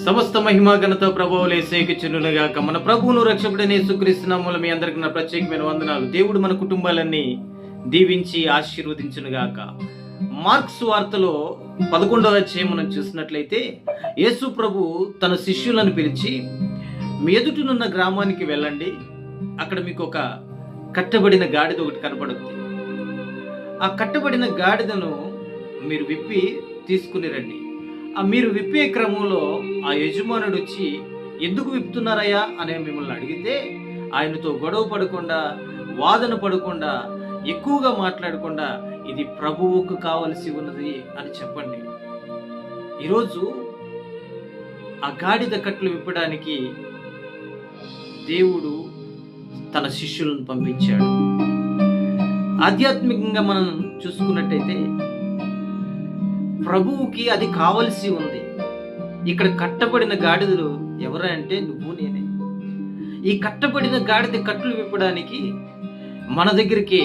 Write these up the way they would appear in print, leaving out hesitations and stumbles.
సమస్త మహిమా ఘనత ప్రభువులు యేసుకి చెల్లునుగాక. మన ప్రభువును రక్షకుడైన యేసుక్రీస్తు నామములో మీ అందరికీ నా ప్రత్యేకమైన వందనాలు. దేవుడు మన కుటుంబాలన్నీ దీవించి ఆశీర్వదించునుగాక. మార్క్స్ వార్తలో 11వ అధ్యాయం మనం చూసినట్లయితే యేసు ప్రభు తన శిష్యులను పిలిచి, మీ ఎదుటనున్న గ్రామానికి వెళ్ళండి, అక్కడ మీకు ఒక కట్టబడిన గాడిద ఒకటి కనపడుతుంది. ఆ కట్టబడిన గాడిదను మీరు విప్పి తీసుకుని రండి. మీరు విప్పే క్రమంలో ఆ యజమానుడు వచ్చి, ఎందుకు విప్పుతున్నారయ్యా అని మిమ్మల్ని అడిగితే, ఆయనతో గొడవ పడకుండా, వాదన పడకుండా, ఎక్కువగా మాట్లాడకుండా, ఇది ప్రభువుకు కావలసి ఉన్నది అని చెప్పండి. ఈరోజు ఆ గాడిద కట్లు విప్పడానికి దేవుడు తన శిష్యులను పంపించాడు. ఆధ్యాత్మికంగా మనం చూసుకున్నట్టయితే ప్రభువుకి అది కావలసి ఉంది. ఇక్కడ కట్టబడిన గాడిదలు ఎవరా అంటే నువ్వు నేనే. ఈ కట్టబడిన గాడిద కట్లు విప్పడానికి మన దగ్గరికి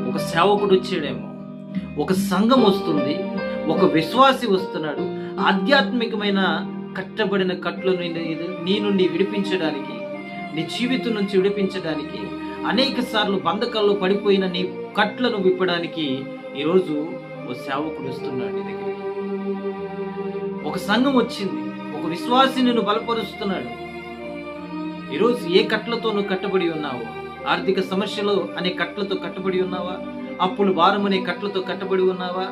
ఒక సేవకుడు వచ్చాడేమో, ఒక సంఘం వస్తుంది, ఒక విశ్వాసి వస్తున్నాడు. ఆధ్యాత్మికమైన కట్టబడిన కట్లను నీ నుండి విడిపించడానికి, నీ జీవితం నుంచి విడిపించడానికి, అనేక సార్లు బంధకాల్లో పడిపోయిన నీ కట్లను విప్పడానికి ఈరోజు ఓ సేవకుడు వస్తున్నాడు నీ దగ్గరికి. ఒక సంఘం వచ్చింది, ఒక విశ్వాసి నిన్ను బలపరుస్తున్నాడు. ఈరోజు ఏ కట్లతో నువ్వు కట్టబడి ఉన్నావు? ఆర్థిక సమస్యలు అనే కట్లతో కట్టబడి ఉన్నావా? అప్పులు భారం అనే కట్లతో కట్టబడి ఉన్నావా?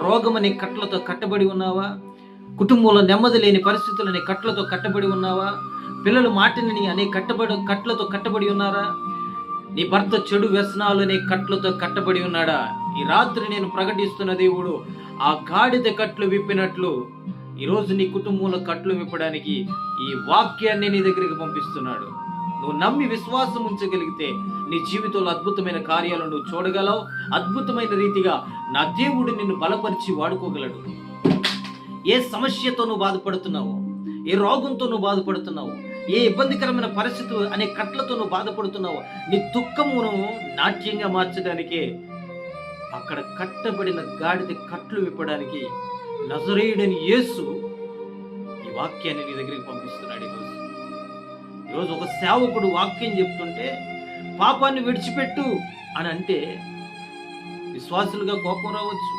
రోగం అనే కట్లతో కట్టబడి ఉన్నావా? కుటుంబంలో నెమ్మది లేని పరిస్థితులు అనే కట్లతో కట్టబడి ఉన్నావా? పిల్లలు మాటిని అనే కట్లతో కట్టబడి ఉన్నారా? నీ భర్త చెడు వ్యసనాలు అనే కట్లతో కట్టబడి ఉన్నాడా? ఈ రాత్రి నేను ప్రకటిస్తున్న దేవుడు ఆ గాడిద కట్లు విప్పినట్లు ఈరోజు నీ కుటుంబంలో కట్లు విప్పడానికి ఈ వాక్యాన్ని నీ దగ్గరికి పంపిస్తున్నాడు. నువ్వు నమ్మి విశ్వాసం ఉంచగలిగితే నీ జీవితంలో అద్భుతమైన కార్యాలను నువ్వు చూడగలవు. అద్భుతమైన రీతిగా నా దేవుడు నిన్ను బలపరిచి వాడుకోగలడు. ఏ సమస్యతో నువ్వు బాధపడుతున్నావో, ఏ రోగంతో నువ్వు బాధపడుతున్నావో, ఏ ఇబ్బందికరమైన పరిస్థితులు అనే కట్లతో నువ్వు బాధపడుతున్నావో, నీ దుఃఖమును నాట్యంగా మార్చడానికే అక్కడ కట్టబడిన గాడిద కట్లు విప్పడానికి నజరేయుడని యేసు ఈ వాక్యాన్ని నీ దగ్గరికి పంపిస్తున్నాడు. ఈరోజు ఒక సేవకుడు వాక్యం చెప్తుంటే పాపాన్ని విడిచిపెట్టు అని అంటే విశ్వాసులుగా కోపం రావచ్చు.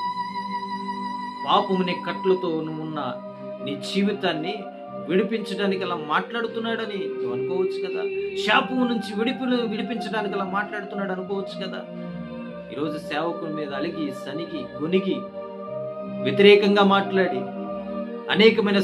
పాపమునే కట్లతో నువ్వున్న నీ జీవితాన్ని విడిపించడానికి అలా మాట్లాడుతున్నాడని నువ్వు అనుకోవచ్చు కదా. శాపము నుంచి విడిపించడానికి అలా మాట్లాడుతున్నాడు అనుకోవచ్చు కదా. ఈరోజు సేవకుని మీద అలిగి సనిగి గొనిగి వ్యతిరేకంగా మాట్లాడి అనేకమైన